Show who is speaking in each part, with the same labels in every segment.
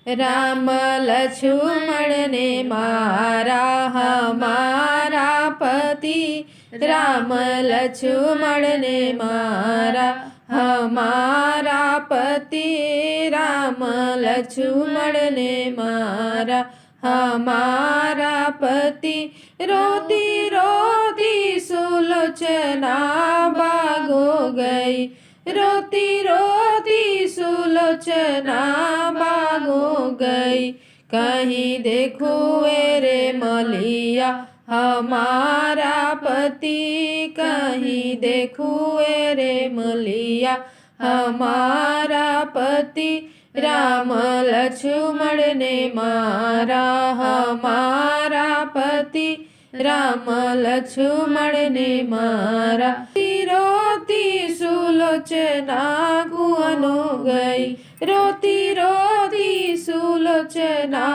Speaker 1: राम लक्ष्मण ने मारा हमारा पति, राम लक्ष्मण ने मारा हमारा पति, राम लक्ष्मण ने मारा हमारा पति। रोती रोती सुलोचना भागो गई, रोती रोती सुलोचना भागो गई। कहीं देखो रे मलिया हमारा पति, कहीं देखो रे मलिया हमारा पति। राम लक्ष्मण ने मारा हमारा पति, राम लक्ष्मण ने मारा। रोती सुलोचना कुआनो गई, रोती रोती सुलोचना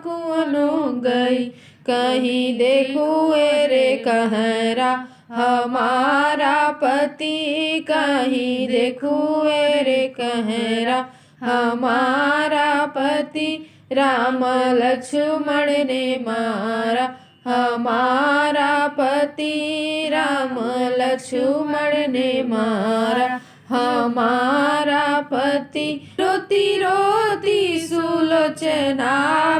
Speaker 1: कुआनो गई। कहीं देखो रे कहरा हमारा पति, कहीं देखो रे कहरा हमारा पति। राम लक्ष्मण ने मारा हमारा पति, राम लक्ष्मण ने मारा हमारा पति। रोती रोती सुलोचना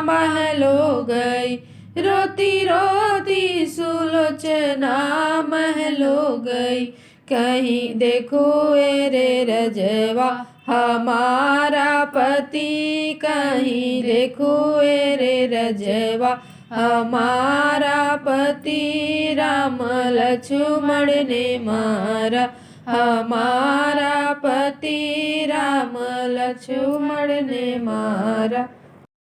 Speaker 1: महलो गई, रोती रोती सुलोचना महलो गई। कहीं देखो रे रजवा हमारा पति, कहीं देखो रे रजवा हमारा पति। राम लक्ष्मण ने मारा हमारा पति, राम लक्ष्मण ने मारा।